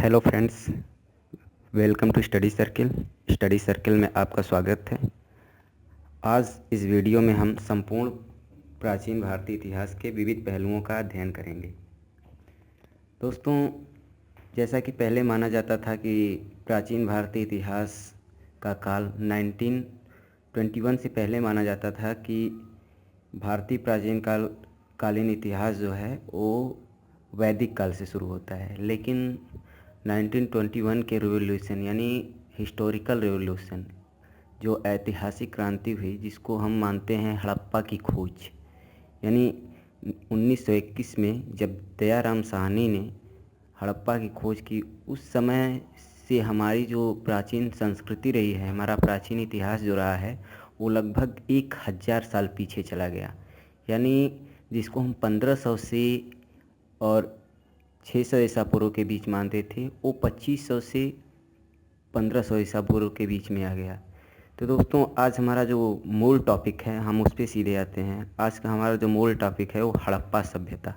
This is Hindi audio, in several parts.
Hello friends, welcome to study circle में आपका स्वागत है। आज इस वीडियो में हम संपूर्ण प्राचीन भारतीय इतिहास के विविध पहलुओं का अध्ययन करेंगे। दोस्तों, जैसा कि पहले माना जाता था कि प्राचीन भारतीय इतिहास का काल 1921 से पहले माना जाता था कि भारतीय कालीन इतिहास जो है वो वैदिक काल से शुरू होता है, लेकिन 1921 के रिवॉल्यूशन यानी हिस्टोरिकल रिवॉल्यूशन, जो ऐतिहासिक क्रांति हुई जिसको हम मानते हैं हड़प्पा की खोज, यानी 1921 में जब दयाराम साहनी ने हड़प्पा की खोज की, उस समय से हमारी जो प्राचीन संस्कृति रही है, हमारा प्राचीन इतिहास जो रहा है, वो लगभग 1000 साल पीछे चला गया। यानी जिसको हम 1500 से और 600 ईसा पूर्व के बीच मानते थे, वो 2500 से 1500 ईसा पूर्व के बीच में आ गया। तो दोस्तों, आज हमारा जो मूल टॉपिक है, हम उस पर सीधे आते हैं। आज का हमारा जो मूल टॉपिक है वो हड़प्पा सभ्यता,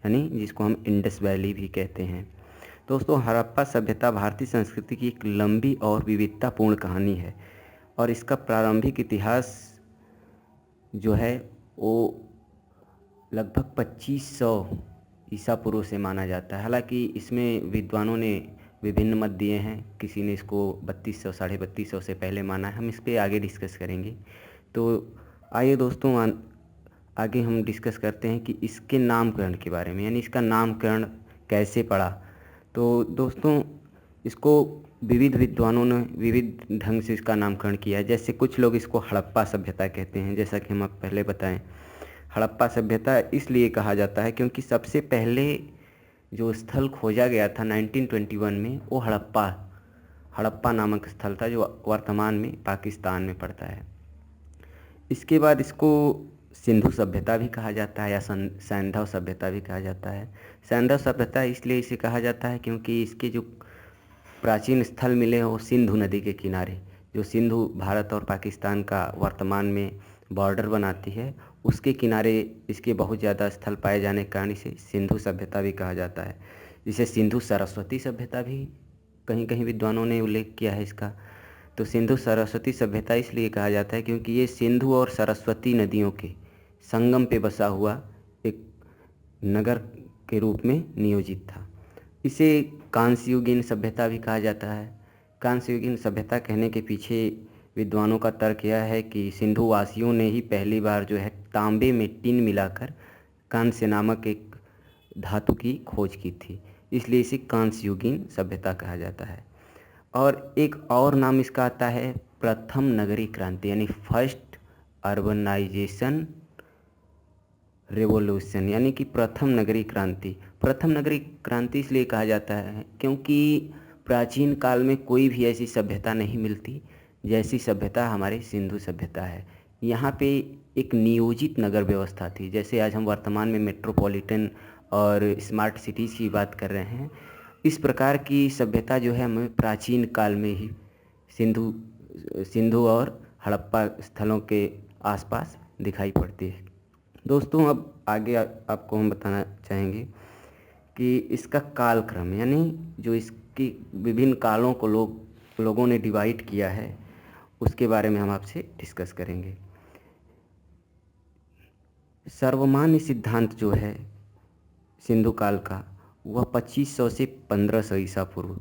यानी जिसको हम इंडस वैली भी कहते हैं। दोस्तों, हड़प्पा सभ्यता भारतीय संस्कृति की एक लंबी और विविधतापूर्ण कहानी है, और इसका प्रारंभिक इतिहास जो है वो लगभग 2500 ईसा पूर्व से माना जाता है। हालांकि इसमें विद्वानों ने विभिन्न मत दिए हैं, किसी ने इसको 3200 3250 से पहले माना है। हम इस पर आगे डिस्कस करेंगे। तो आइए दोस्तों, आगे हम डिस्कस करते हैं कि इसके नामकरण के बारे में, यानी इसका नामकरण कैसे पड़ा। तो दोस्तों, इसको विविध विद्वानों ने विविध ढंग से इसका नामकरण किया है। जैसे कुछ लोग इसको हड़प्पा सभ्यता कहते हैं, जैसा कि हम आप पहले बताएं। हड़प्पा सभ्यता इसलिए कहा जाता है क्योंकि सबसे पहले जो स्थल खोजा गया था 1921 में, वो हड़प्पा नामक स्थल था, जो वर्तमान में पाकिस्तान में पड़ता है। इसके बाद इसको सिंधु सभ्यता भी कहा जाता है, या सैंधव सभ्यता भी कहा जाता है। सैंधव सभ्यता इसलिए इसे कहा जाता है क्योंकि इसके जो प्राचीन स्थल मिले हैं वो सिंधु नदी के किनारे, जो सिंधु भारत और पाकिस्तान का वर्तमान में बॉर्डर बनाती है, उसके किनारे इसके बहुत ज़्यादा स्थल पाए जाने के कारण इसे सिंधु सभ्यता भी कहा जाता है। जिसे सिंधु सरस्वती सभ्यता भी कहीं कहीं विद्वानों ने उल्लेख किया है इसका। तो सिंधु सरस्वती सभ्यता इसलिए कहा जाता है क्योंकि ये सिंधु और सरस्वती नदियों के संगम पे बसा हुआ एक नगर के रूप में नियोजित था। इसे कांस्ययुगीन सभ्यता भी कहा जाता है। कांस्ययुगीन सभ्यता कहने के पीछे विद्वानों का तर्क यह है कि सिंधु वासियों ने ही पहली बार जो है तांबे में टिन मिलाकर कांस्य नामक एक धातु की खोज की थी, इसलिए इसे कांस्ययुगीन सभ्यता कहा जाता है। और एक और नाम इसका आता है प्रथम नगरीय क्रांति, यानी फर्स्ट अर्बनाइजेशन रेवोल्यूशन, यानी कि प्रथम नगरीय क्रांति। प्रथम नगरीय क्रांति इसलिए कहा जाता है क्योंकि प्राचीन काल में कोई भी ऐसी सभ्यता नहीं मिलती जैसी सभ्यता हमारी सिंधु सभ्यता है। यहाँ पे एक नियोजित नगर व्यवस्था थी। जैसे आज हम वर्तमान में मेट्रोपॉलिटन और स्मार्ट सिटीज़ की बात कर रहे हैं, इस प्रकार की सभ्यता जो है हमें प्राचीन काल में ही सिंधु और हड़प्पा स्थलों के आसपास दिखाई पड़ती है। दोस्तों, अब आगे आपको हम बताना चाहेंगे कि इसका कालक्रम, यानी जो इसकी विभिन्न कालों को लोगों ने डिवाइड किया है, उसके बारे में हम आपसे डिस्कस करेंगे। सर्वमान्य सिद्धांत जो है सिंधु काल का, वह 2500 से 1500 ईसा पूर्व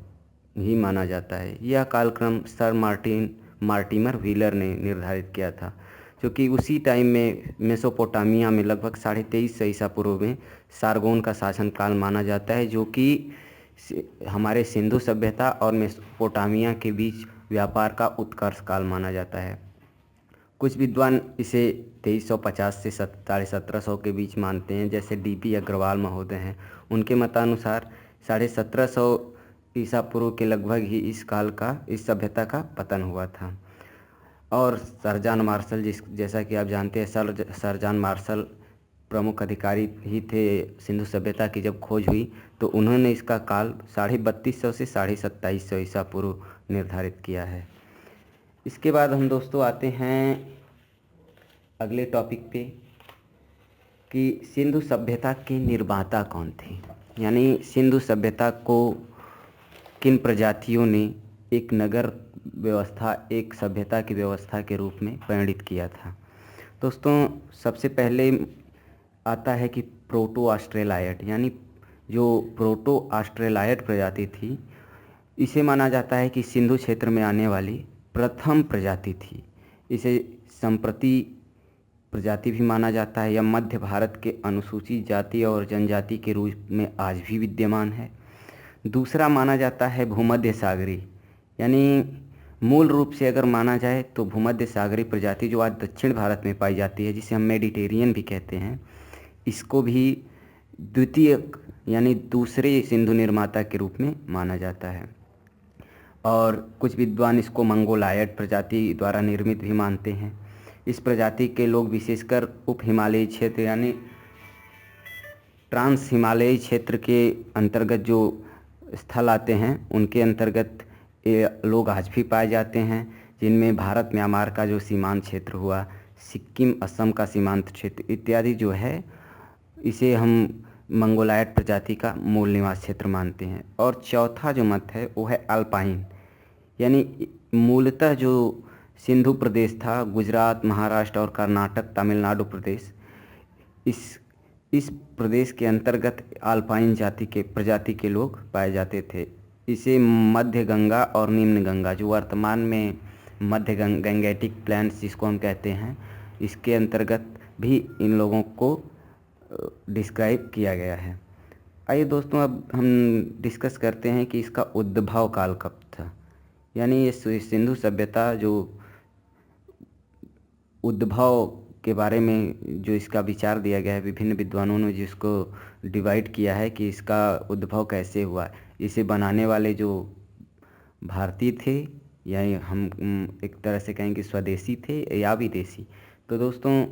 ही माना जाता है। यह कालक्रम सर मार्टिमर व्हीलर ने निर्धारित किया था, क्योंकि उसी टाइम में मेसोपोटामिया में लगभग 2350 ईसा पूर्व में सारगोन का शासनकाल माना जाता है, जो कि हमारे सिंधु सभ्यता और मेसोपोटामिया के बीच व्यापार का उत्कर्ष काल माना जाता है। कुछ विद्वान इसे 2350 से 1750 के बीच मानते हैं, जैसे डीपी अग्रवाल महोदय हैं। उनके मतानुसार 1750 ईसा पूर्व के लगभग ही इस सभ्यता का पतन हुआ था। और सर जॉन मार्शल, जैसा कि आप जानते हैं, सर जॉन मार्शल प्रमुख अधिकारी ही थे सिंधु सभ्यता की जब खोज हुई, तो उन्होंने इसका काल 3250 से 2750 ईसा पूर्व निर्धारित किया है। इसके बाद हम दोस्तों आते हैं अगले टॉपिक पे कि सिंधु सभ्यता के निर्माता कौन थे, यानी सिंधु सभ्यता किन प्रजातियों ने एक नगर व्यवस्था, एक सभ्यता की व्यवस्था के रूप में परिणित किया था। दोस्तों, सबसे पहले आता है कि प्रोटो ऑस्ट्रेलाइड, यानी जो प्रोटो ऑस्ट्रेलाइड प्रजाति थी, इसे माना जाता है कि सिंधु क्षेत्र में आने वाली प्रथम प्रजाति थी। इसे संप्रति प्रजाति भी माना जाता है। यह मध्य भारत के अनुसूचित जाति और जनजाति के रूप में आज भी विद्यमान है। दूसरा माना जाता है भूमध्य सागरी, यानी मूल रूप से अगर माना जाए तो भूमध्य सागरी प्रजाति जो आज दक्षिण भारत में पाई जाती है, जिसे हम मेडिटेरियन भी कहते हैं, इसको भी द्वितीय यानी दूसरे सिंधु निर्माता के रूप में माना जाता है। और कुछ विद्वान इसको मंगोलायड प्रजाति द्वारा निर्मित भी मानते हैं। इस प्रजाति के लोग विशेषकर उप हिमालयी क्षेत्र यानी ट्रांस हिमालयी क्षेत्र के अंतर्गत जो स्थल आते हैं, उनके अंतर्गत ये लोग आज भी पाए जाते हैं, जिनमें भारत म्यांमार का जो सीमांत क्षेत्र हुआ, सिक्किम असम का सीमांत क्षेत्र इत्यादि जो है, इसे हम मंगोलायड प्रजाति का मूल निवास क्षेत्र मानते हैं। और चौथा जो मत है वो है अल्पाइन, यानी मूलतः जो सिंधु प्रदेश था, गुजरात, महाराष्ट्र और कर्नाटक, तमिलनाडु प्रदेश, इस प्रदेश के अंतर्गत अल्पाइन प्रजाति के लोग पाए जाते थे। इसे मध्य गंगा और निम्न गंगा, जो वर्तमान में मध्य गंगेटिक प्लेन्स जिसको हम कहते हैं, इसके अंतर्गत भी इन लोगों को डिस्क्राइब किया गया है। आइए दोस्तों, अब हम डिस्कस करते हैं कि इसका उद्भव काल कब था। यानी ये सिंधु सभ्यता जो उद्भव के बारे में जो इसका विचार दिया गया है, विभिन्न विद्वानों ने जिसको डिवाइड किया है कि इसका उद्भव कैसे हुआ। इसे बनाने वाले जो भारतीय थे, या हम एक तरह से कहेंगे स्वदेशी थे या विदेशी। तो दोस्तों,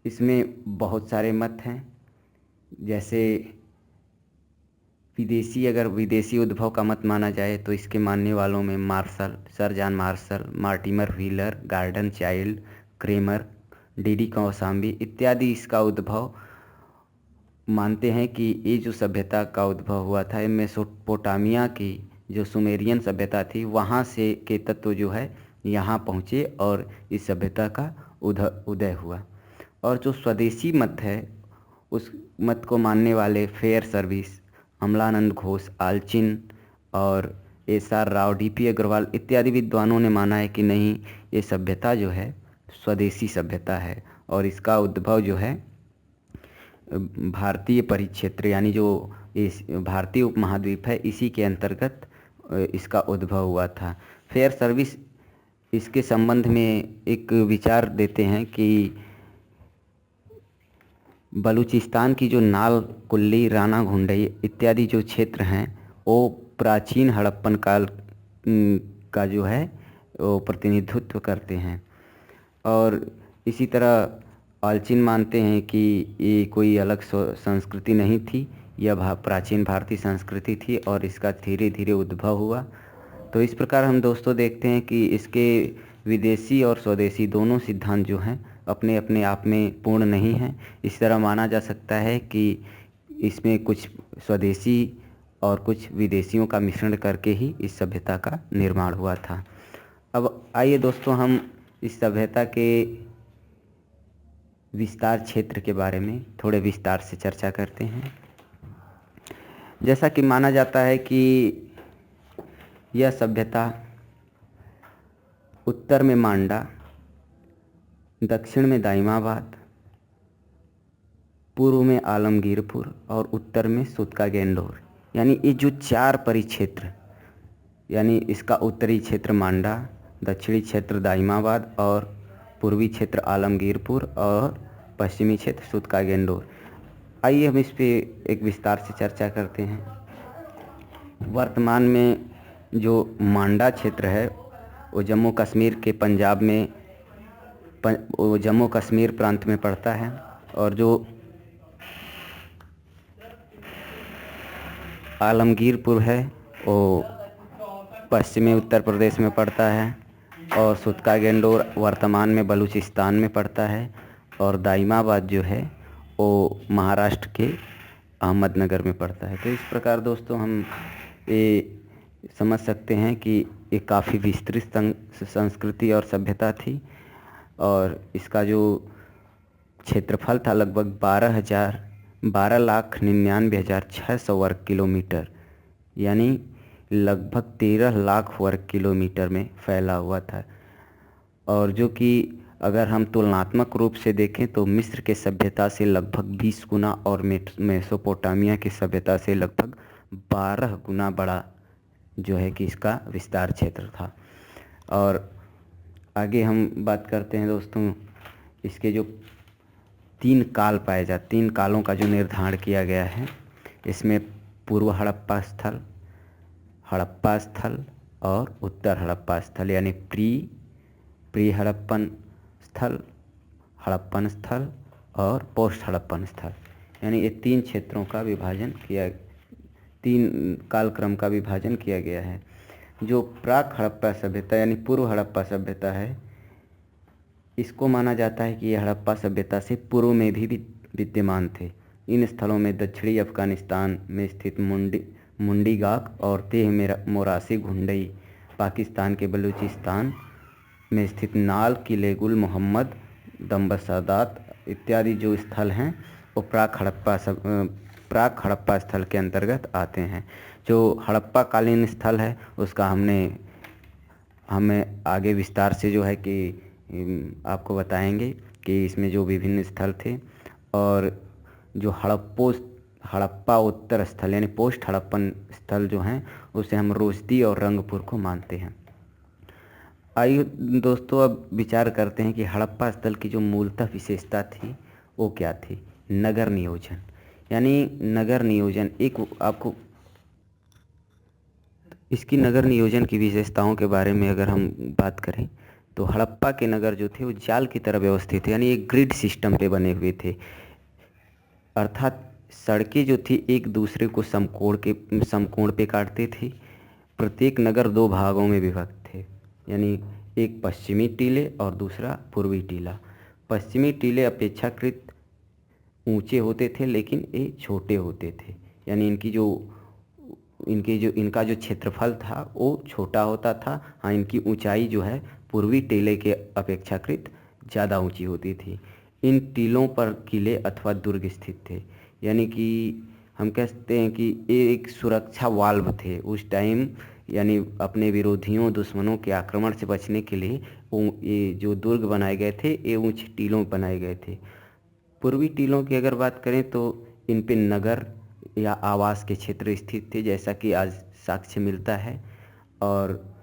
इसमें बहुत सारे मत हैं। जैसे अगर विदेशी उद्भव का मत माना जाए तो इसके मानने वालों में Marshall, sir John Marshall, Mortimer Wheeler, Gordon Childe, Kramer, DD Kosambi इत्यादि इसका उद्भव मानते हैं कि ये जो सभ्यता का उद्भव हुआ था, ये मेसोपोटामिया की जो सुमेरियन सभ्यता थी, वहाँ से के तत्व जो है यहाँ पहुँचे और इस सभ्यता का उदय हुआ। और जो स्वदेशी मत है, उस मत को मानने वाले फेयर सर्विस, अमलानंद घोष, आलचिन और एस.आर. राव, डी.पी. अग्रवाल इत्यादि विद्वानों ने माना है कि नहीं, ये सभ्यता जो है स्वदेशी सभ्यता है और इसका उद्भव जो है भारतीय परिक्षेत्र यानी जो इस भारतीय उपमहाद्वीप है, इसी के अंतर्गत इसका उद्भव हुआ था। फेयर सर्विस इसके संबंध में एक विचार देते हैं कि बलूचिस्तान की जो नाल, कुल्ली, राना घुंडई इत्यादि जो क्षेत्र हैं, वो प्राचीन हड़प्पन काल का जो है वो प्रतिनिधित्व करते हैं। और इसी तरह आलचिन मानते हैं कि ये कोई अलग संस्कृति नहीं थी, यह प्राचीन भारतीय संस्कृति थी और इसका धीरे धीरे उद्भव हुआ। तो इस प्रकार हम दोस्तों देखते हैं कि इसके विदेशी और स्वदेशी दोनों सिद्धांत जो हैं अपने अपने आप में पूर्ण नहीं हैं। इस तरह माना जा सकता है कि इसमें कुछ स्वदेशी और कुछ विदेशियों का मिश्रण करके ही इस सभ्यता का निर्माण हुआ था। अब आइए दोस्तों, हम इस सभ्यता के विस्तार क्षेत्र के बारे में थोड़े विस्तार से चर्चा करते हैं। जैसा कि माना जाता है कि यह सभ्यता उत्तर में मांडा, दक्षिण में दाइमाबाद, पूर्व में आलमगीरपुर और उत्तर में सुतका-गेंडोर, यानी ये जो 4 परिक्षेत्र, यानी इसका उत्तरी क्षेत्र मांडा, दक्षिणी क्षेत्र दाइमाबाद और पूर्वी क्षेत्र आलमगीरपुर और पश्चिमी क्षेत्र सुतका-गेंडोर। आइए हम इस पे एक विस्तार से चर्चा करते हैं। वर्तमान में जो मांडा क्षेत्र है वो जम्मू कश्मीर के पंजाब में वो जम्मू कश्मीर प्रांत में पड़ता है, और जो आलमगीरपुर है वो पश्चिमी उत्तर प्रदेश में पड़ता है, और सुतका-गेंडोर वर्तमान में बलूचिस्तान में पड़ता है, और दाइमाबाद जो है वो महाराष्ट्र के अहमदनगर में पड़ता है। तो इस प्रकार दोस्तों हम ये समझ सकते हैं कि ये काफ़ी विस्तृत संस्कृति और सभ्यता थी। और इसका जो क्षेत्रफल था लगभग 12,99,600 वर्ग किलोमीटर, यानी लगभग 13 लाख वर्ग किलोमीटर में फैला हुआ था। और जो कि अगर हम तुलनात्मक रूप से देखें तो मिस्र के सभ्यता से लगभग 20 गुना और मेसोपोटामिया की सभ्यता से लगभग 12 गुना बड़ा जो है कि इसका विस्तार क्षेत्र था। और आगे हम बात करते हैं दोस्तों, इसके जो 3 काल पाए जाते, 3 कालों का जो निर्धारण किया गया है, इसमें पूर्व हड़प्पा स्थल और उत्तर हड़प्पा स्थल, यानी प्री हड़प्पन स्थल और पोस्ट हड़प्पन स्थल, यानी ये 3 क्षेत्रों का विभाजन किया, 3 कालक्रम का विभाजन किया गया है। जो प्राक हड़प्पा सभ्यता यानी पूर्व हड़प्पा सभ्यता है, इसको माना जाता है कि यह हड़प्पा सभ्यता से पूर्व में भी विद्यमान थे। इन स्थलों में दक्षिणी अफगानिस्तान में स्थित मुंडीगाक और तेह मोरासी घुंडई, पाकिस्तान के बलूचिस्तान में स्थित नाल, किले-गुल मोहम्मद, दम्बसादात इत्यादि जो स्थल हैं वो प्राक हड़प्पा स्थल के अंतर्गत आते हैं। जो हड़प्पा कालीन स्थल है उसका हमें आगे विस्तार से जो है कि आपको बताएंगे कि इसमें जो विभिन्न स्थल थे। और जो हड़प्पा उत्तर स्थल यानी पोस्ट हड़प्पन स्थल जो हैं उसे हम रोजदी और रंगपुर को मानते हैं। आइए दोस्तों अब विचार करते हैं कि हड़प्पा स्थल की जो मूलतः विशेषता थी वो क्या थी। नगर नियोजन, यानी नगर नियोजन आपको इसकी नगर नियोजन की विशेषताओं के बारे में अगर हम बात करें तो हड़प्पा के नगर जो थे वो जाल की तरह व्यवस्थित थे, यानी एक ग्रिड सिस्टम पे बने हुए थे। अर्थात सड़कें जो थी एक दूसरे को समकोण पे काटते थे। प्रत्येक नगर 2 भागों में विभक्त थे, यानी एक पश्चिमी टीले और दूसरा पूर्वी टीला। पश्चिमी टीले अपेक्षाकृत ऊंचे होते थे लेकिन ये छोटे होते थे, यानी इनका जो क्षेत्रफल था वो छोटा होता था। हाँ, इनकी ऊंचाई जो है पूर्वी टीले के अपेक्षाकृत ज़्यादा ऊंची होती थी। इन टीलों पर किले अथवा दुर्ग स्थित थे, यानी कि हम कह सकते हैं कि ये एक सुरक्षा वाल्व थे उस टाइम, यानी अपने विरोधियों दुश्मनों के आक्रमण से बचने के लिए ये जो दुर्ग बनाए गए थे ये ऊंचे टीलों बनाए गए थे। पूर्वी टीलों की अगर बात करें तो इन पे नगर या आवास के क्षेत्र स्थित थे, जैसा कि आज साक्ष्य मिलता है। और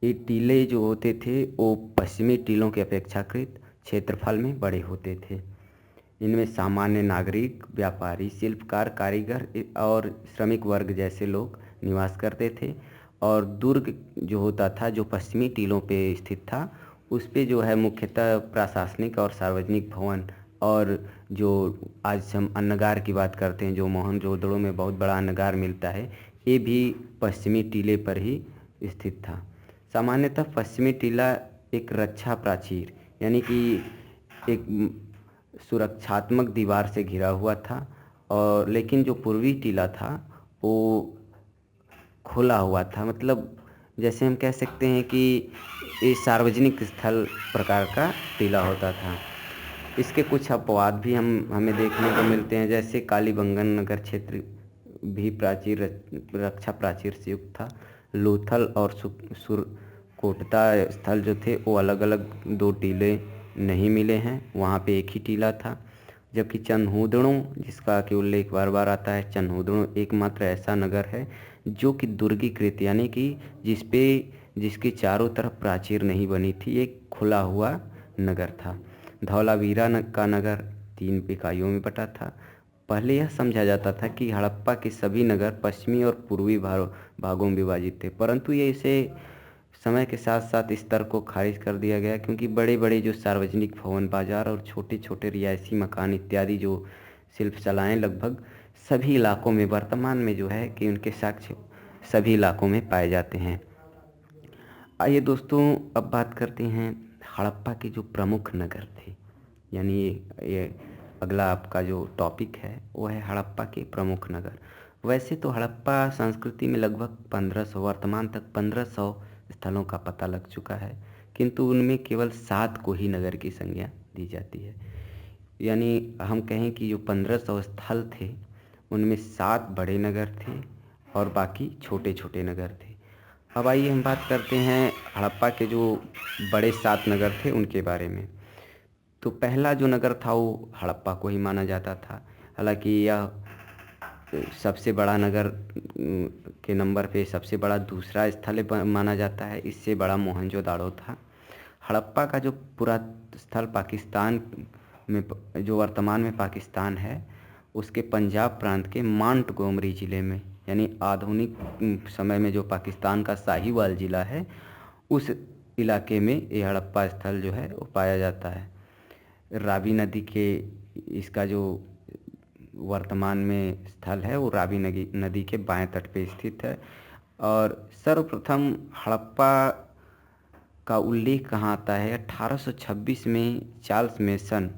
ये टीले जो होते थे वो पश्चिमी टीलों के अपेक्षाकृत क्षेत्रफल में बड़े होते थे। इनमें सामान्य नागरिक, व्यापारी, शिल्पकार, कारीगर और श्रमिक वर्ग जैसे लोग निवास करते थे। और दुर्ग जो होता था जो पश्चिमी टीलों पे स्थित था उस पे जो है मुख्यतः प्रशासनिक और सार्वजनिक भवन, और जो आज हम अन्नगार की बात करते हैं जो मोहनजोदड़ो में बहुत बड़ा अन्नगार मिलता है, ये भी पश्चिमी टीले पर ही स्थित था। सामान्यतः पश्चिमी टीला एक रक्षा प्राचीर यानी कि एक सुरक्षात्मक दीवार से घिरा हुआ था, और लेकिन जो पूर्वी टीला था वो खुला हुआ था। मतलब जैसे हम कह सकते हैं कि ये सार्वजनिक स्थल प्रकार का टीला होता था। इसके कुछ अपवाद भी हमें देखने को मिलते हैं, जैसे कालीबंगन नगर क्षेत्र भी रक्षा प्राचीर से युक्त था। लोथल और सुरकोटता स्थल जो थे वो अलग अलग 2 टीले नहीं मिले हैं, वहाँ पे एक ही टीला था। जबकि चन्हूदड़ों, जिसका कि उल्लेख बार बार आता है, चन्हूदड़ों एकमात्र ऐसा नगर है जो कि दुर्गीकृत यानी कि जिसके चारों तरफ प्राचीर नहीं बनी थी, एक खुला हुआ नगर था। धौलावीरा का नगर 3 इकाइयों में बटा था। पहले यह समझा जाता था कि हड़प्पा के सभी नगर पश्चिमी और पूर्वी भागों में विभाजित थे, परंतु ये इसे समय के साथ साथ इस तर्क को खारिज कर दिया गया, क्योंकि बड़े बड़े जो सार्वजनिक भवन, बाजार और छोटे छोटे रिहायशी मकान इत्यादि जो शिल्पकलाएँ लगभग सभी इलाकों में वर्तमान में जो है कि उनके साक्ष्य सभी इलाकों में पाए जाते हैं। आइए दोस्तों अब बात करते हैं हड़प्पा के जो प्रमुख नगर थे, यानी ये अगला आपका जो टॉपिक है वो है हड़प्पा के प्रमुख नगर। वैसे तो हड़प्पा संस्कृति में लगभग 1500 वर्तमान तक 1500 स्थलों का पता लग चुका है, किंतु उनमें केवल 7 को ही नगर की संज्ञा दी जाती है। यानी हम कहें कि जो 1500 स्थल थे उनमें 7 बड़े नगर थे और बाकी छोटे छोटे नगर थे। अब आइए हम बात करते हैं हड़प्पा के जो बड़े 7 नगर थे उनके बारे में। तो पहला जो नगर था वो हड़प्पा को ही माना जाता था। हालांकि यह सबसे बड़ा नगर के नंबर पे सबसे बड़ा दूसरा स्थल माना जाता है। इससे बड़ा मोहनजोदाड़ो था। हड़प्पा का जो पूरा स्थल पाकिस्तान में, जो वर्तमान में पाकिस्तान है, उसके पंजाब प्रांत के मांटगोमरी ज़िले में, यानी आधुनिक समय में जो पाकिस्तान का साहिवाल ज़िला है, उस इलाके में ये हड़प्पा स्थल जो है वो पाया जाता है। रावी नदी के इसका जो वर्तमान में स्थल है वो रावी नदी के बाएं तट पे स्थित है। और सर्वप्रथम हड़प्पा का उल्लेख कहाँ आता है? 1826 में चार्ल्स मेसन,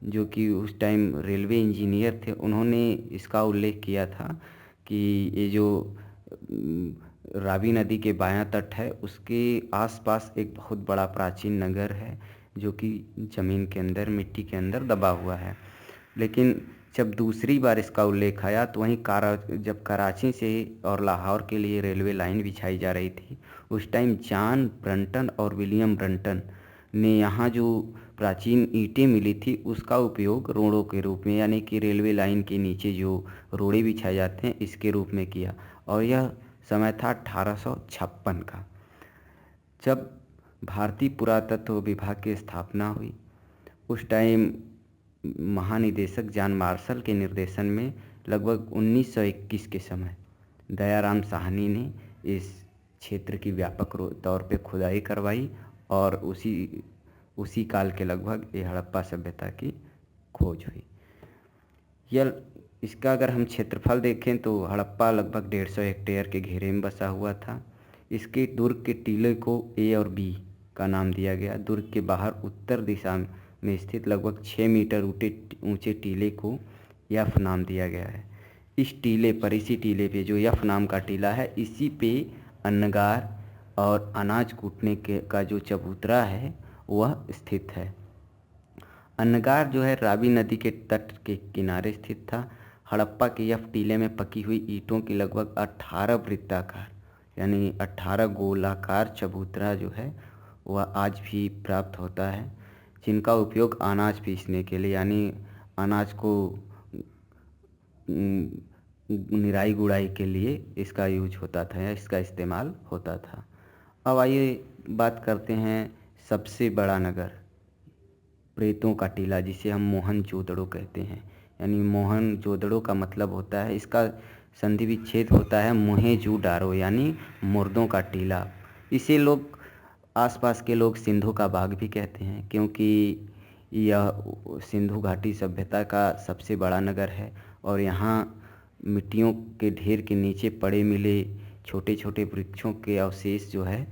जो कि उस टाइम रेलवे इंजीनियर थे, उन्होंने इसका उल्लेख किया था कि ये जो रावी नदी के बायां तट है उसके आसपास एक बहुत बड़ा प्राचीन नगर है जो कि ज़मीन के अंदर, मिट्टी के अंदर दबा हुआ है। लेकिन जब दूसरी बार इसका उल्लेख आया तो वहीं जब कराची से और लाहौर के लिए रेलवे लाइन बिछाई जा रही थी, उस टाइम जॉन ब्रंटन और विलियम ब्रंटन ने यहाँ जो प्राचीन ईंटें मिली थी उसका उपयोग रोड़ों के रूप में, यानी कि रेलवे लाइन के नीचे जो रोड़े बिछाए जाते हैं, इसके रूप में किया। और यह समय था 1856 का, जब भारतीय पुरातत्व विभाग की स्थापना हुई। उस टाइम महानिदेशक जॉन मार्शल के निर्देशन में लगभग 1921 के समय दयाराम साहनी ने इस क्षेत्र की व्यापक तौर पे खुदाई करवाई और उसी काल के लगभग ये हड़प्पा सभ्यता की खोज हुई। यह इसका अगर हम क्षेत्रफल देखें तो हड़प्पा लगभग 150 हेक्टेयर के घेरे में बसा हुआ था। इसके दुर्ग के टीले को ए और बी का नाम दिया गया। दुर्ग के बाहर उत्तर दिशा में स्थित लगभग 6 मीटर ऊंचे टीले को यफ नाम दिया गया है। इस टीले पर, इसी टीले पे जो यफ नाम का टीला है, इसी पे अन्नगार और अनाज कूटने का जो चबूतरा है वह स्थित है। अन्नगार जो है रावी नदी के तट के किनारे स्थित था। हड़प्पा के यफ टीले में पकी हुई ईंटों की लगभग 18 वृत्ताकार, यानी 18 गोलाकार चबूतरा जो है वह आज भी प्राप्त होता है, जिनका उपयोग अनाज पीसने के लिए, यानी अनाज को निराई गुड़ाई के लिए इसका यूज होता था या इसका इस्तेमाल होता था। अब आइए बात करते हैं सबसे बड़ा नगर, प्रेतों का टीला, जिसे हम मोहनजोदड़ो कहते हैं। यानी मोहनजोदड़ो का मतलब होता है, इसका संधि विच्छेद होता है मोहेंजोदारो, यानी मुर्दों का टीला। इसे लोग, आसपास के लोग, सिंधु का बाग भी कहते हैं, क्योंकि यह सिंधु घाटी सभ्यता का सबसे बड़ा नगर है। और यहाँ मिट्टियों के ढेर के नीचे पड़े मिले छोटे छोटे वृक्षों के अवशेष जो है,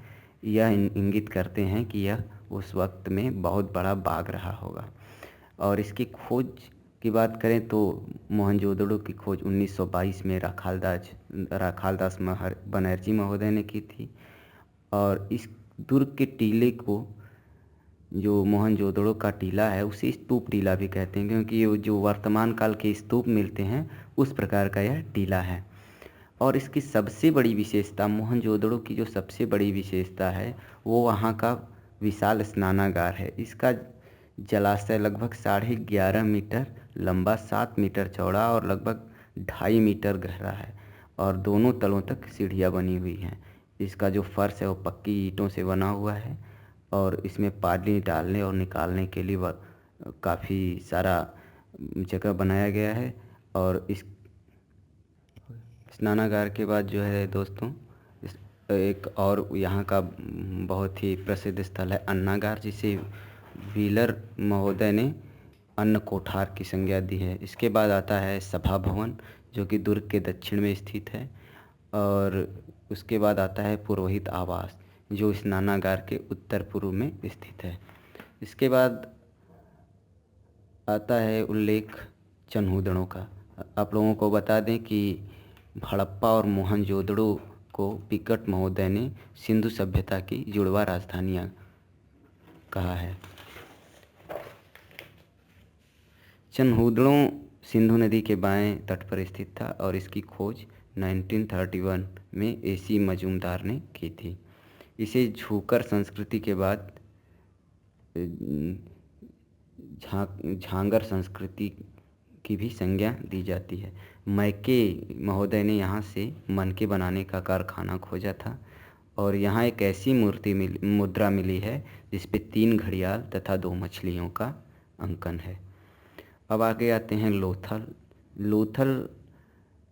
यह इंगित करते हैं कि यह उस वक्त में बहुत बड़ा बाग रहा होगा। और इसकी खोज की बात करें तो मोहनजोदड़ो की खोज 1922 में राखालदास बनर्जी महोदय ने की थी। और इस दुर्ग के टीले को, जो मोहनजोदड़ो का टीला है, उसे स्तूप टीला भी कहते हैं, क्योंकि ये जो वर्तमान काल के स्तूप मिलते हैं उस प्रकार का यह टीला है। और इसकी सबसे बड़ी विशेषता, मोहनजोदड़ो की जो सबसे बड़ी विशेषता है, वो वहाँ का विशाल स्नानागार है। इसका जलाशय लगभग 11.5 मीटर लंबा, 7 मीटर चौड़ा और लगभग 2.5 मीटर गहरा है। और दोनों तलों तक सीढ़ियाँ बनी हुई हैं। इसका जो फर्श है वो पक्की ईंटों से बना हुआ है और इसमें पानी डालने और निकालने के लिए काफ़ी सारा जगह बनाया गया है। और इस स्नानागार के बाद जो है दोस्तों, एक और यहाँ का बहुत ही प्रसिद्ध स्थल है अन्नागार, जिसे व्हीलर महोदय ने अन्न कोठार की संज्ञा दी है। इसके बाद आता है सभा भवन, जो कि दुर्ग के दक्षिण में स्थित है। और उसके बाद आता है पुरोहित आवास, जो स्नानागार के उत्तर पूर्व में स्थित है। इसके बाद आता है उल्लेख चन्हूदड़ों का। आप लोगों को बता दें कि हड़प्पा और मोहनजोदड़ो को पिकट महोदय ने सिंधु सभ्यता की जुड़वा राजधानियाँ कहा है। चन्हूदड़ो सिंधु नदी के बाएं तट पर स्थित था और इसकी खोज 1931 में एसी मजूमदार ने की थी। इसे झूकर संस्कृति के बाद झांगर संस्कृति की भी संज्ञा दी जाती है। मैके महोदय ने यहाँ से मनके बनाने का कारखाना खोजा था और यहाँ एक ऐसी मुद्रा मिली है जिस पे 3 घड़ियाल तथा 2 मछलियों का अंकन है। अब आगे आते हैं लोथल। लोथल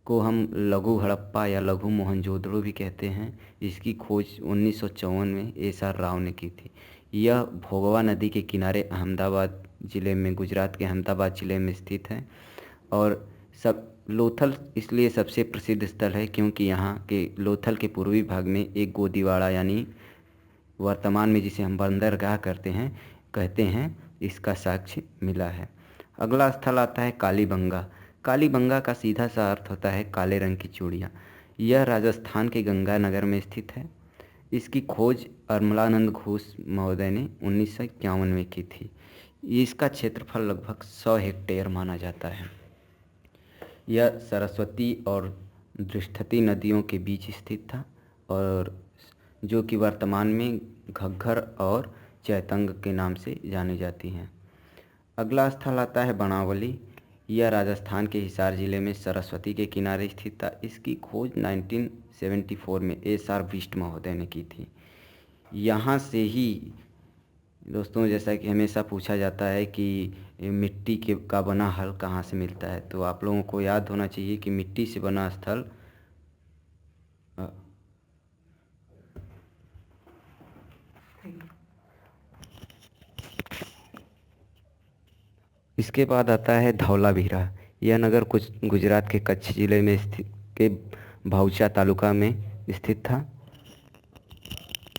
को हम लघु हड़प्पा या लघु मोहनजोदड़ो भी कहते हैं। इसकी खोज 1954 में एस.आर. राव ने की थी। यह भोगवा नदी के किनारे अहमदाबाद ज़िले में, गुजरात के अहमदाबाद ज़िले में स्थित है। और लोथल इसलिए सबसे प्रसिद्ध स्थल है क्योंकि यहाँ के लोथल के पूर्वी भाग में एक गोदीवाड़ा यानी वर्तमान में जिसे हम बंदरगाह कहते हैं, इसका साक्ष्य मिला है। अगला स्थल आता है कालीबंगा। कालीबंगा का सीधा सा अर्थ होता है काले रंग की चूड़ियाँ। यह राजस्थान के गंगानगर में स्थित है। इसकी खोज अमलानंद घोष महोदय ने 1951 में की थी। इसका क्षेत्रफल लगभग 100 हेक्टेयर माना जाता है। यह सरस्वती और दृष्टि नदियों के बीच स्थित था और जो कि वर्तमान में घग्गर और चैतंग के नाम से जानी जाती हैं। अगला स्थल आता है बनावली। यह राजस्थान के हिसार ज़िले में सरस्वती के किनारे स्थित था। इसकी खोज 1974 में एस.आर. बिष्ट महोदय ने की थी। यहाँ से ही दोस्तों, जैसा कि हमेशा पूछा जाता है कि मिट्टी का बना हल कहाँ से मिलता है, तो आप लोगों को याद होना चाहिए कि मिट्टी से बना स्थल इसके बाद आता है धौलावीरा। यह नगर कुछ गुजरात के कच्छ ज़िले में स्थित के भाऊचा तालुका में स्थित था।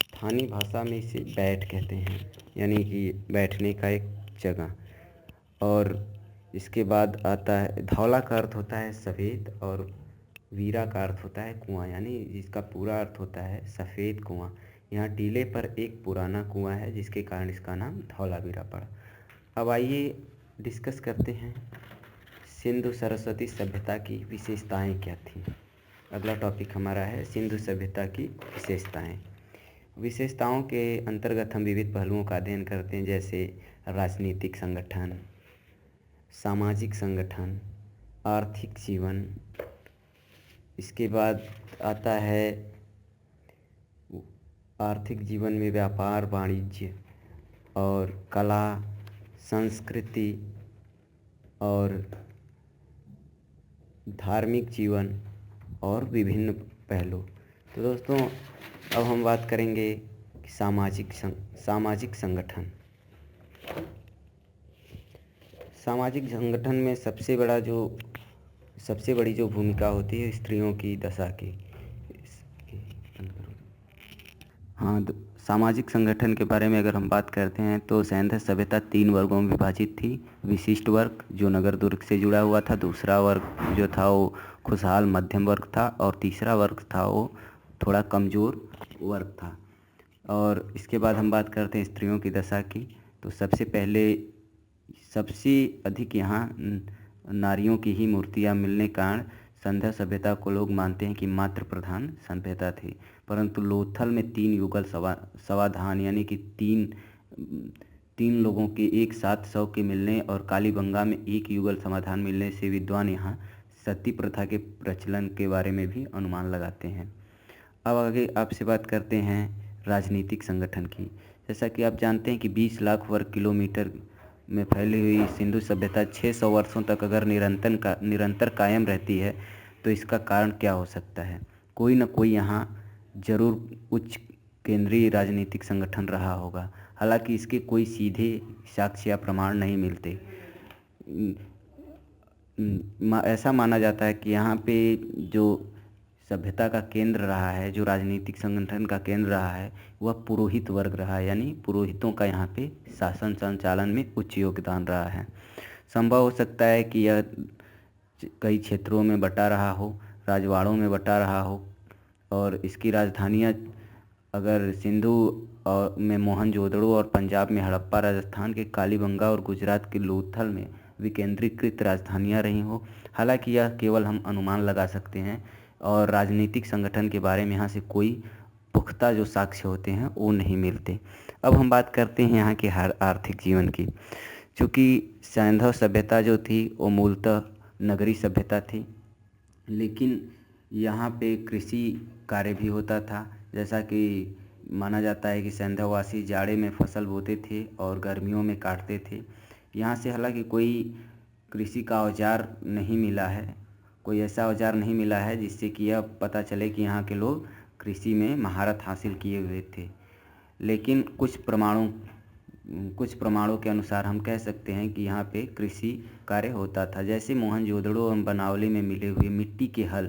स्थानीय भाषा में इसे बैठ कहते हैं, यानी कि बैठने का एक जगह। और इसके बाद आता है धौला का अर्थ होता है सफ़ेद और वीरा का अर्थ होता है कुआं, यानी जिसका पूरा अर्थ होता है सफ़ेद कुआं। यहाँ टीले पर एक पुराना कुआं है जिसके कारण इसका नाम धौलावीरा पड़ा। अब आइए डिस्कस करते हैं सिंधु सरस्वती सभ्यता की विशेषताएं क्या थी। अगला टॉपिक हमारा है सिंधु सभ्यता की विशेषताएं। विशेषताओं के अंतर्गत हम विविध पहलुओं का अध्ययन करते हैं, जैसे राजनीतिक संगठन, सामाजिक संगठन, आर्थिक जीवन। इसके बाद आता है आर्थिक जीवन में व्यापार, वाणिज्य और कला, संस्कृति और धार्मिक जीवन और विभिन्न पहलू। तो दोस्तों, अब हम बात करेंगे सामाजिक संगठन। सामाजिक संगठन में सबसे बड़ी जो भूमिका होती है स्त्रियों की दशा की। सामाजिक संगठन के बारे में अगर हम बात करते हैं तो सैंधव सभ्यता 3 वर्गों में विभाजित थी। विशिष्ट वर्ग जो नगर दुर्ग से जुड़ा हुआ था, दूसरा वर्ग जो था वो खुशहाल मध्यम वर्ग था और तीसरा वर्ग था वो थोड़ा कमज़ोर वर्ग था। और इसके बाद हम बात करते हैं स्त्रियों की दशा की। तो सबसे अधिक यहाँ नारियों की ही मूर्तियाँ मिलने के कारण सैंधव सभ्यता को लोग मानते हैं कि मातृ प्रधान सभ्यता थी। परंतु लोथल में 3 युगल समाधान यानी कि तीन लोगों के एक साथ शव के मिलने और कालीबंगा में एक युगल समाधान मिलने से विद्वान यहाँ सती प्रथा के प्रचलन के बारे में भी अनुमान लगाते हैं। अब आगे आपसे बात करते हैं राजनीतिक संगठन की। जैसा कि आप जानते हैं कि 20 लाख वर्ग किलोमीटर में फैली हुई सिंधु सभ्यता 600 वर्षों तक अगर निरंतर कायम रहती है तो इसका कारण क्या हो सकता है। कोई न कोई यहाँ जरूर उच्च केंद्रीय राजनीतिक संगठन रहा होगा। हालांकि इसके कोई सीधे साक्ष्य या प्रमाण नहीं मिलते। ऐसा माना जाता है कि यहाँ पे जो सभ्यता का केंद्र रहा है, जो राजनीतिक संगठन का केंद्र रहा है, वह पुरोहित वर्ग रहा है, यानी पुरोहितों का यहाँ पे शासन संचालन में उच्च योगदान रहा है। संभव हो सकता है कि यह कई क्षेत्रों में बटा रहा हो। राजवाड़ों में बटा रहा हो और इसकी राजधानियाँ अगर सिंधु और में मोहनजोदड़ो और पंजाब में हड़प्पा, राजस्थान के कालीबंगा और गुजरात के लोथल में विकेंद्रीकृत राजधानियाँ रही हो। हालांकि यह केवल हम अनुमान लगा सकते हैं और राजनीतिक संगठन के बारे में यहाँ से कोई पुख्ता जो साक्ष्य होते हैं वो नहीं मिलते। अब हम बात करते हैं यहाँ के हर आर्थिक जीवन की। चूँकि सैंधव सभ्यता जो थी वो मूलतः नगरीय सभ्यता थी, लेकिन यहाँ पे कृषि कार्य भी होता था। जैसा कि माना जाता है कि सैंधववासी जाड़े में फसल बोते थे और गर्मियों में काटते थे। यहाँ से हालांकि कोई कृषि का औजार नहीं मिला है, कोई ऐसा औजार नहीं मिला है जिससे कि यह पता चले कि यहाँ के लोग कृषि में महारत हासिल किए हुए थे। लेकिन कुछ प्रमाणों के अनुसार हम कह सकते हैं कि यहाँ पे कृषि कार्य होता था। जैसे मोहनजोदड़ो और बनावली में मिले हुए मिट्टी के हल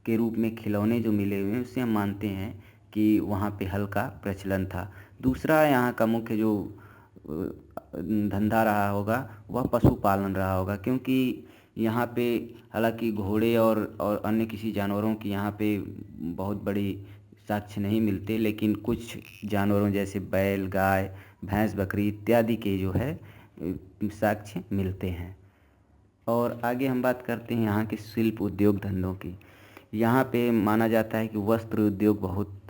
के रूप में खिलौने जो मिले हुए हैं, उससे हम मानते हैं कि वहाँ पे हल का प्रचलन था। दूसरा यहाँ का मुख्य जो धंधा रहा होगा वह पशुपालन रहा होगा, क्योंकि यहाँ पे हालांकि घोड़े और अन्य किसी जानवरों की यहाँ पे बहुत बड़ी साक्ष्य नहीं मिलते, लेकिन कुछ जानवरों जैसे बैल, गाय, भैंस, बकरी इत्यादि के जो है साक्ष्य मिलते हैं। और आगे हम बात करते हैं यहाँ के शिल्प उद्योग धंधों की। यहाँ पे माना जाता है कि वस्त्र उद्योग बहुत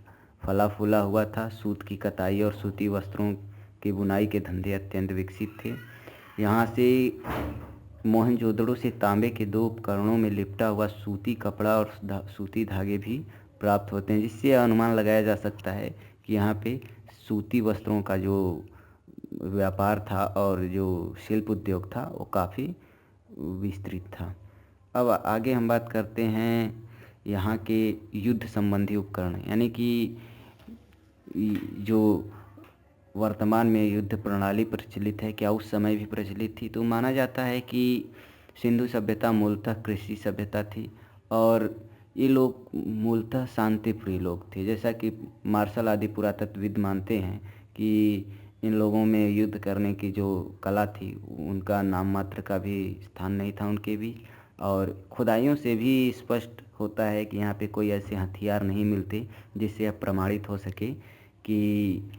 फला फूला हुआ था। सूत की कताई और सूती वस्त्रों की बुनाई के धंधे अत्यंत विकसित थे। यहाँ से मोहनजोदड़ो से तांबे के 2 उपकरणों में लिपटा हुआ सूती कपड़ा और सूती धागे भी प्राप्त होते हैं, जिससे अनुमान लगाया जा सकता है कि यहाँ पे सूती वस्त्रों का जो व्यापार था और जो शिल्प उद्योग था वो काफ़ी विस्तृत था। अब आगे हम बात करते हैं यहाँ के युद्ध संबंधी उपकरण, यानी कि जो वर्तमान में युद्ध प्रणाली प्रचलित है, क्या उस समय भी प्रचलित थी। तो माना जाता है कि सिंधु सभ्यता मूलतः कृषि सभ्यता थी और ये लोग मूलतः शांतिप्रिय लोग थे। जैसा कि मार्शल आदि पुरातत्वविद मानते हैं कि इन लोगों में युद्ध करने की जो कला थी उनका नाम मात्र का भी स्थान नहीं था उनके बीच, और खुदाइयों से भी स्पष्ट होता है कि यहाँ पे कोई ऐसे हथियार नहीं मिलते जिससे अब प्रमाणित हो सके कि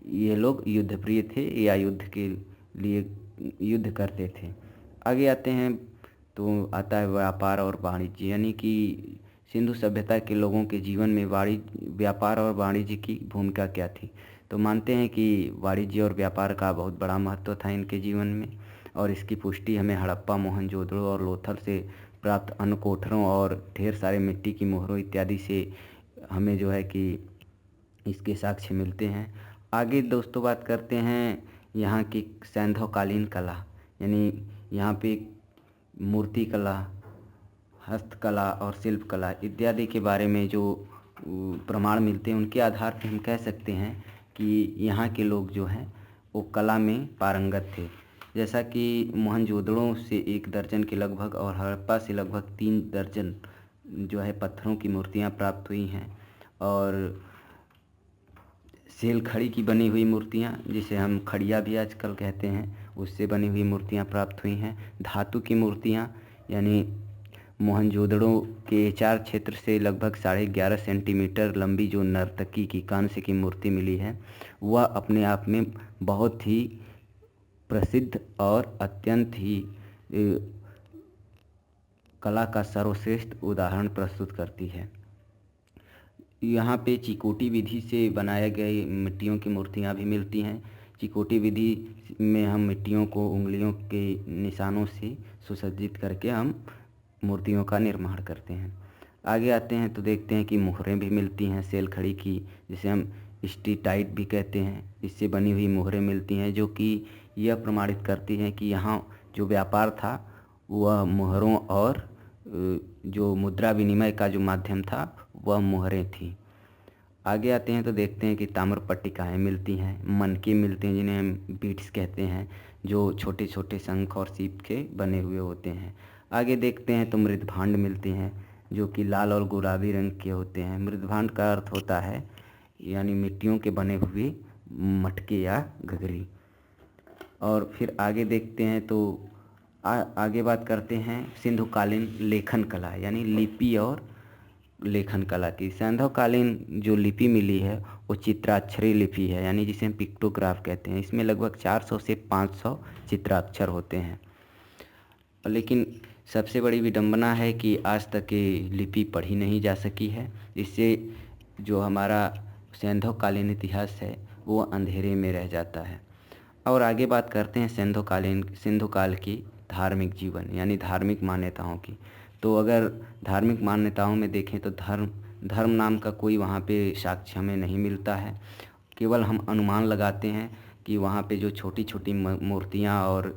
ये लोग युद्धप्रिय थे या युद्ध के लिए युद्ध करते थे। आगे आते हैं तो आता है व्यापार और वाणिज्य, यानी कि सिंधु सभ्यता के लोगों के जीवन में व्यापार और वाणिज्य की भूमिका क्या थी। तो मानते हैं कि वाणिज्य और व्यापार का बहुत बड़ा महत्व था इनके जीवन में, और इसकी पुष्टि हमें हड़प्पा, मोहनजोदड़ो और लोथल से प्राप्त अन्नकोठरों और ढेर सारे मिट्टी की मोहरों इत्यादि से हमें जो है कि इसके साक्ष्य मिलते हैं। आगे दोस्तों बात करते हैं यहाँ की सैंधवकालीन कला, यानी यहाँ पे मूर्ति कला, हस्तकला और शिल्प कला इत्यादि के बारे में जो प्रमाण मिलते हैं उनके आधार पर हम कह सकते हैं कि यहाँ के लोग जो हैं वो कला में पारंगत थे। जैसा कि मोहनजोदड़ो से 1 दर्जन के लगभग और हड़प्पा से लगभग 3 दर्जन जो है पत्थरों की मूर्तियाँ प्राप्त हुई हैं, और सेल खड़ी की बनी हुई मूर्तियाँ, जिसे हम खड़िया भी आजकल कहते हैं, उससे बनी हुई मूर्तियाँ प्राप्त हुई हैं। धातु की मूर्तियाँ, यानी मोहनजोदड़ो के 4 क्षेत्र से लगभग 11.5 सेंटीमीटर लंबी जो नर्तकी की कांस्य की मूर्ति मिली है वह अपने आप में बहुत ही प्रसिद्ध और अत्यंत ही कला का सर्वश्रेष्ठ उदाहरण प्रस्तुत करती है। यहाँ पे चिकोटी विधि से बनाए गए मिट्टियों की मूर्तियाँ भी मिलती हैं। चिकोटी विधि में हम मिट्टियों को उंगलियों के निशानों से सुसज्जित करके हम मूर्तियों का निर्माण करते हैं। आगे आते हैं तो देखते हैं कि मोहरें भी मिलती हैं सेल खड़ी की, जिसे हम स्टीटाइट भी कहते हैं। इससे बनी हुई मोहरें मिलती हैं जो कि यह प्रमाणित करती हैं कि यहाँ जो व्यापार था वह मोहरों और जो मुद्रा विनिमय का जो माध्यम था वह मोहरें थी। आगे आते हैं तो देखते हैं कि ताम्र पट्टिकाएँ मिलती हैं, मनके मिलते हैं जिन्हें हम बीट्स कहते हैं, जो छोटे छोटे शंख और सीप के बने हुए होते हैं। आगे देखते हैं तो मृदभांड मिलते हैं जो कि लाल और गुलाबी रंग के होते हैं। मृदभांड का अर्थ होता है यानी मिट्टियों के बने हुए मटके या घघरी। और फिर आगे देखते हैं तो आगे बात करते हैं सिंधुकालीन लेखन कला, यानी लिपि और लेखन कला की। सैंधवकालीन जो लिपि मिली है वो चित्राक्षरी लिपि है, यानी जिसे हम पिक्टोग्राफ कहते हैं। इसमें लगभग 400 से 500 चित्राक्षर होते हैं। लेकिन सबसे बड़ी विडंबना है कि आज तक ये लिपि पढ़ी नहीं जा सकी है। इससे जो हमारा सैंधवकालीन इतिहास है वो अंधेरे में रह जाता है। और आगे बात करते हैं सिंधु काल की धार्मिक जीवन यानी धार्मिक मान्यताओं की। तो अगर धार्मिक मान्यताओं में देखें तो धर्म नाम का कोई वहाँ पे साक्ष्य हमें नहीं मिलता है। केवल हम अनुमान लगाते हैं कि वहाँ पे जो छोटी छोटी मूर्तियाँ और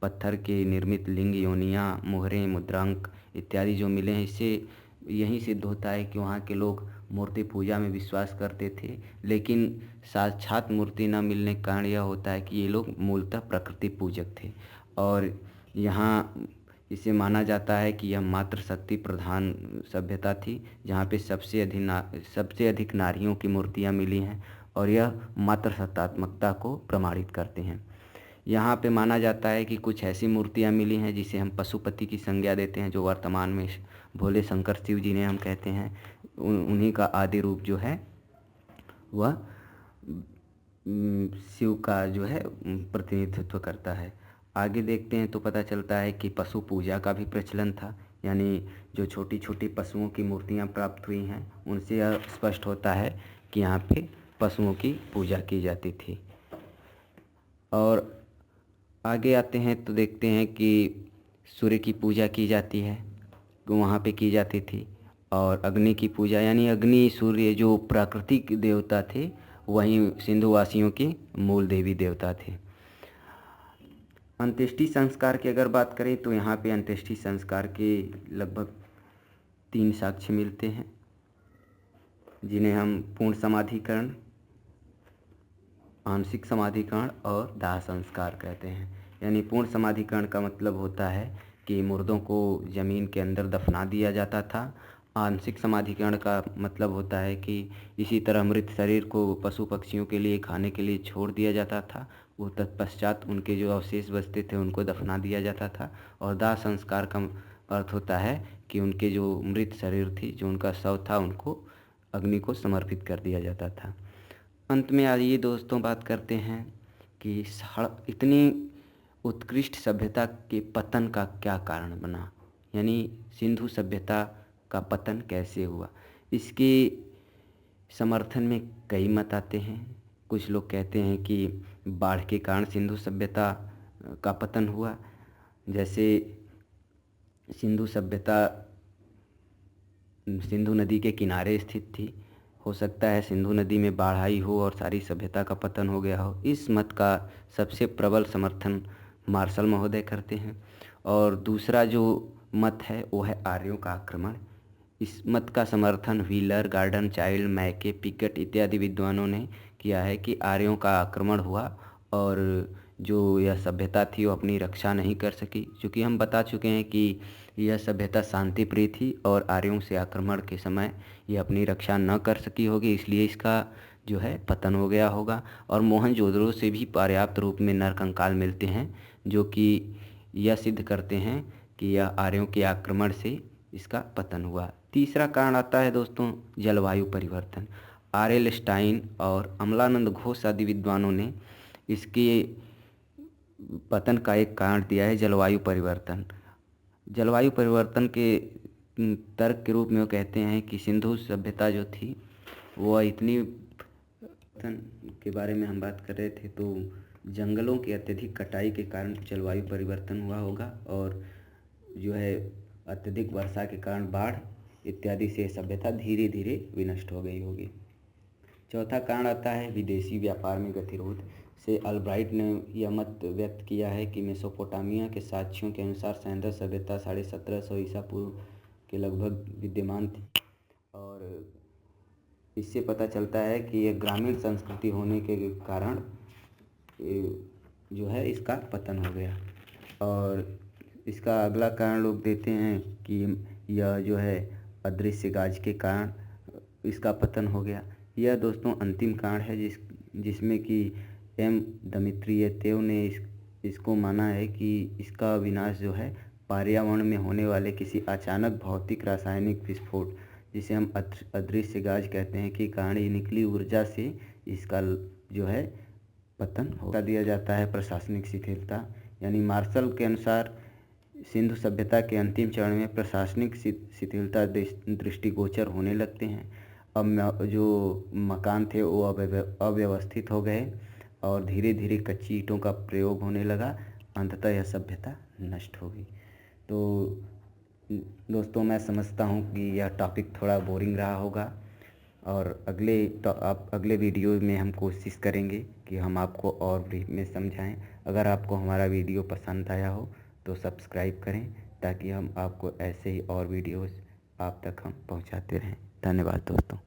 पत्थर के निर्मित लिंग योनियाँ, मोहरें, मुद्रांक इत्यादि जो मिले हैं, इससे यही सिद्ध होता है कि वहाँ के लोग मूर्ति पूजा में विश्वास करते थे। लेकिन साक्षात मूर्ति न मिलने का कारण यह होता है कि ये लोग मूलतः प्रकृति पूजक थे। और यहाँ इसे माना जाता है कि यह मात्र शक्ति प्रधान सभ्यता थी, जहाँ पे सबसे अधिक नारियों की मूर्तियाँ मिली हैं, और यह मात्र सत्तात्मकता को प्रमाणित करते हैं। यहाँ पे माना जाता है कि कुछ ऐसी मूर्तियाँ मिली हैं जिसे हम पशुपति की संज्ञा देते हैं, जो वर्तमान में भोले शंकर शिव जी ने हम कहते हैं। उन्हीं का आदि रूप जो है वह शिव का जो है प्रतिनिधित्व करता है। आगे देखते हैं तो पता चलता है कि पशु पूजा का भी प्रचलन था, यानी जो छोटी छोटी पशुओं की मूर्तियाँ प्राप्त हुई हैं उनसे यह स्पष्ट होता है कि यहाँ पे पशुओं की पूजा की जाती थी। और आगे आते हैं तो देखते हैं कि सूर्य की पूजा की जाती है, वहाँ पे की जाती थी। और अग्नि की पूजा, यानी अग्नि सूर्य जो प्राकृतिक देवता थे वहीं सिंधुवासियों के मूल देवी देवता थे। अंत्येष्टि संस्कार की अगर बात करें तो यहाँ पे अंत्येष्टि संस्कार के लगभग 3 साक्ष्य मिलते हैं, जिन्हें हम पूर्ण समाधिकरण, आंशिक समाधिकरण और दाह संस्कार कहते हैं। यानी पूर्ण समाधिकरण का मतलब होता है कि मुर्दों को ज़मीन के अंदर दफना दिया जाता था। आंशिक समाधिकरण का मतलब होता है कि इसी तरह मृत शरीर को पशु पक्षियों के लिए खाने के लिए छोड़ दिया जाता था। वो तत्पश्चात उनके जो अवशेष बचते थे उनको दफना दिया जाता था। और दाह संस्कार का अर्थ होता है कि उनके जो मृत शरीर थी, जो उनका शव था, उनको अग्नि को समर्पित कर दिया जाता था। अंत में आइए दोस्तों बात करते हैं कि इतनी उत्कृष्ट सभ्यता के पतन का क्या कारण बना, यानी सिंधु सभ्यता का पतन कैसे हुआ। इसके समर्थन में कई मत आते हैं। कुछ लोग कहते हैं कि बाढ़ के कारण सिंधु सभ्यता का पतन हुआ। जैसे सिंधु सभ्यता सिंधु नदी के किनारे स्थित थी, हो सकता है सिंधु नदी में बाढ़ आई हो और सारी सभ्यता का पतन हो गया हो। इस मत का सबसे प्रबल समर्थन मार्शल महोदय करते हैं। और दूसरा जो मत है वो है आर्यों का आक्रमण। इस मत का समर्थन व्हीलर, गार्डन चाइल्ड, मैके, पिकेट इत्यादि विद्वानों ने किया है कि आर्यों का आक्रमण हुआ और जो यह सभ्यता थी वो अपनी रक्षा नहीं कर सकी। क्योंकि हम बता चुके हैं कि यह सभ्यता शांति प्रिय थी और आर्यों से आक्रमण के समय यह अपनी रक्षा न कर सकी होगी, इसलिए इसका जो है पतन हो गया होगा। और मोहनजोदड़ो से भी पर्याप्त रूप में नरकंकाल मिलते हैं जो कि यह सिद्ध करते हैं कि यह आर्यों के आक्रमण से इसका पतन हुआ। तीसरा कारण आता है दोस्तों जलवायु परिवर्तन। R.L. स्टाइन और अमलानंद घोष आदि विद्वानों ने इसके पतन का एक कारण दिया है जलवायु परिवर्तन। जलवायु परिवर्तन के तर्क के रूप में वो कहते हैं कि सिंधु सभ्यता जो थी वो इतनी के बारे में हम बात कर रहे थे, तो जंगलों की अत्यधिक कटाई के कारण जलवायु परिवर्तन हुआ होगा और जो है अत्यधिक वर्षा के कारण बाढ़ इत्यादि से सभ्यता धीरे धीरे विनष्ट हो गई होगी। चौथा कारण आता है विदेशी व्यापार में गतिरोध से। अल्ब्राइट ने यह मत व्यक्त किया है कि मेसोपोटामिया के साक्ष्यों के अनुसार सैंधव सभ्यता 1750 ईसा पूर्व के लगभग विद्यमान थी। और इससे पता चलता है कि यह ग्रामीण संस्कृति होने के कारण जो है इसका पतन हो गया। और इसका अगला कारण लोग देते हैं कि यह जो है अदृश्य गाज के कारण इसका पतन हो गया। यह दोस्तों अंतिम कारण है जिसमें कि M. दमित्रियदेव ने इसको माना है कि इसका विनाश जो है पर्यावरण में होने वाले किसी अचानक भौतिक रासायनिक विस्फोट जिसे हम अदृश्य गाज कहते हैं, कि गाड़ी निकली ऊर्जा से इसका जो है पतन होता दिया जाता है। प्रशासनिक शिथिलता, यानी मार्शल के अनुसार सिंधु सभ्यता के अंतिम चरण में प्रशासनिक शिथिलता दृष्टिगोचर होने लगते हैं। अब जो मकान थे वो अव्यवस्थित हो गए और धीरे धीरे कच्ची ईंटों का प्रयोग होने लगा। अंततः यह सभ्यता नष्ट हो गई। तो दोस्तों, मैं समझता हूँ कि यह टॉपिक थोड़ा बोरिंग रहा होगा और अगले वीडियो में हम कोशिश करेंगे कि हम आपको और ब्रीफ में समझाएं। अगर आपको हमारा वीडियो पसंद आया हो तो सब्सक्राइब करें, ताकि हम आपको ऐसे ही और वीडियोस आप तक हम पहुंचाते रहें। धन्यवाद दोस्तों।